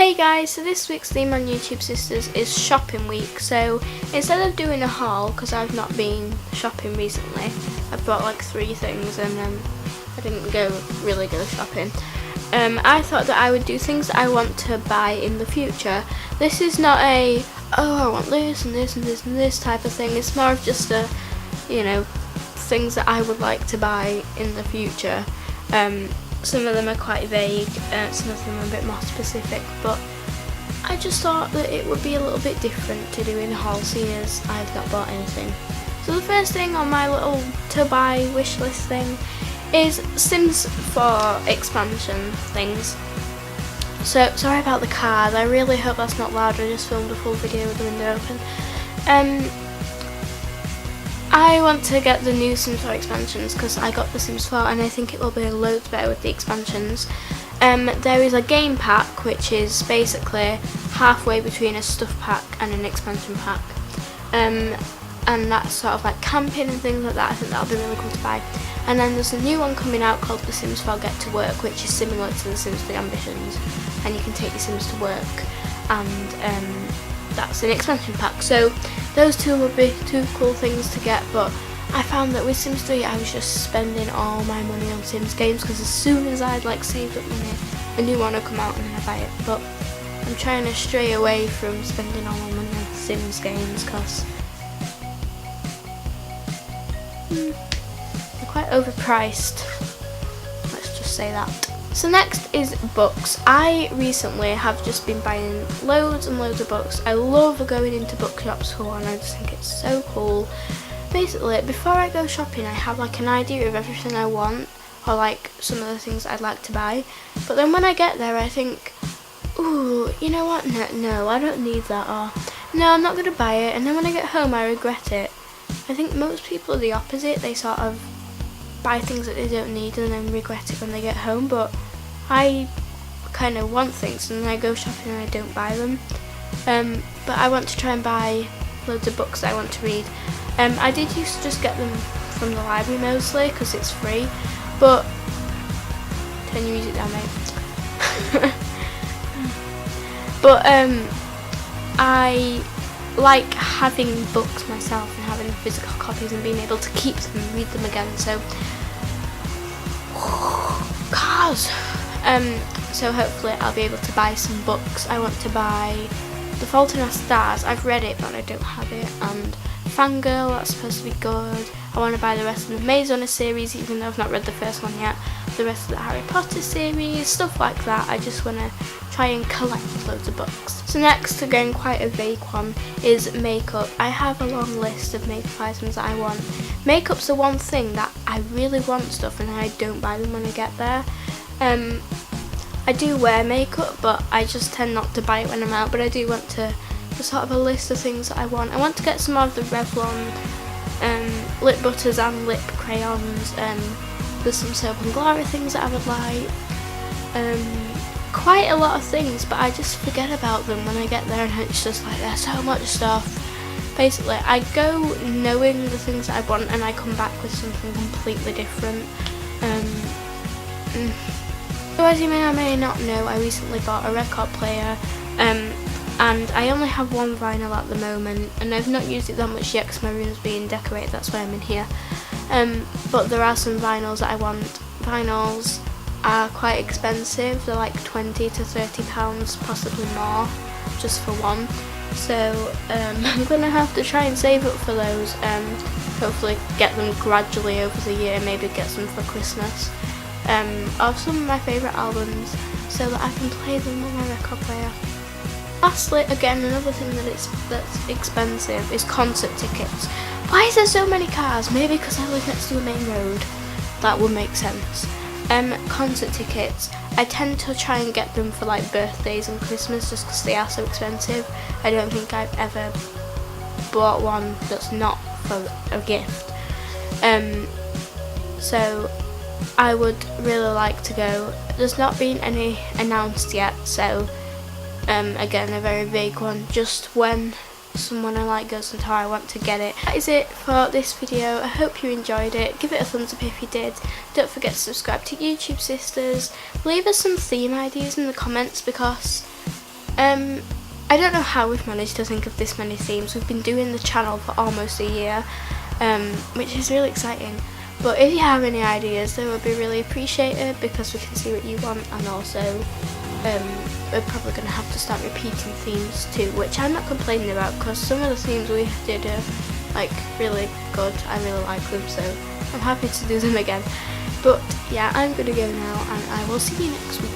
Hey guys, so this week's theme on YouTube Sisters is shopping week. So instead of doing a haul, because I've not been shopping recently, I've bought like 3 things and I didn't really go shopping. I thought that I would do things that I want to buy in the future. This is not a, oh I want this and this and this and this type of thing. It's more of just a, things that I would like to buy in the future. Some of them are quite vague, some of them are a bit more specific, but I just thought that it would be a little bit different to doing a haul, seeing as I've not bought anything. So the first thing on my little to buy wish list thing is Sims 4 expansion things. So sorry about the cars, I really hope that's not loud. I just filmed a full video with the window open. I want to get the new Sims 4 expansions because I got the Sims 4 and I think it will be loads better with the expansions. There is a game pack which is basically halfway between a stuff pack and an expansion pack. And that's sort of like camping and things like that. I think that'll be really cool to buy. And then there's a new one coming out called The Sims 4 Get to Work, which is similar to The Sims 3 Ambitions. And you can take your Sims to work, and that's an expansion pack. So those two would be 2 cool things to get, but I found that with Sims 3 I was just spending all my money on Sims games, because as soon as I'd like saved up money, a new one would come out and then I buy it. But I'm trying to stray away from spending all my money on Sims games because they're quite overpriced, let's just say that. So next is books. I recently have just been buying loads and loads of books. I love going into bookshops for one, I just think it's so cool. Basically, before I go shopping I have like an idea of everything I want, or like some of the things I'd like to buy. But then when I get there I think, ooh, you know what, no, I don't need that, or no, I'm not going to buy it. And then when I get home I regret it. I think most people are the opposite, they sort of buy things that they don't need and then regret it when they get home, but I kind of want things and then I go shopping and I don't buy them. But I want to try and buy loads of books that I want to read. I did used to just get them from the library mostly because it's free, but turn your music down, mate. But I like having books myself and having physical copies and being able to keep them and read them again. So cars. So hopefully I'll be able to buy some books. I want to buy The Fault in Our Stars. I've read it but I don't have it, and Fangirl, that's supposed to be good. I want to buy the rest of the Maze Runner series, even though I've not read the first one yet. The rest of the Harry Potter series, stuff like that. I just want to try and collect loads of books. So next, again quite a vague one, is makeup. I have a long list of makeup items that I want. Makeup's the one thing that I really want stuff and I don't buy them when I get there. I do wear makeup but I just tend not to buy it when I'm out, but I do want to, there's sort of a list of things that I want. I want to get some of the Revlon lip butters and lip crayons. There's some Soap and Glory things that I would like. Quite a lot of things, but I just forget about them when I get there and it's just like there's so much stuff. Basically, I go knowing the things that I want and I come back with something completely different. So as you may or may not know, I recently bought a record player, and I only have one vinyl at the moment, and I've not used it that much yet because my room's being decorated, that's why I'm in here. But there are some vinyls that I want. Vinyls are quite expensive, they're like £20 to £30, possibly more, just for one. So I'm gonna have to try and save up for those, hopefully get them gradually over the year, maybe get some for Christmas, of some of my favourite albums so that I can play them on my record player. Lastly, again, another thing that's expensive is concert tickets. Why is there so many cars? Maybe because I live next to a main road. That would make sense. Concert tickets, I tend to try and get them for like birthdays and Christmas just because they are so expensive. I don't think I've ever bought one that's not for a gift. So I would really like to go. There's not been any announced yet, so again a very vague one, just when someone I like goes on tour I want to get it. That is it for this video. I hope you enjoyed it. Give it a thumbs up if you did. Don't forget to subscribe to YouTube Sisters. Leave us some theme ideas in the comments because I don't know how we've managed to think of this many themes. We've been doing the channel for almost a year, which is really exciting. But if you have any ideas, they would be really appreciated, because we can see what you want, and also we're probably going to have to start repeating themes too, which I'm not complaining about, because some of the themes we did are like really good. I really like them, so I'm happy to do them again. But yeah, I'm going to go now, and I will see you next week.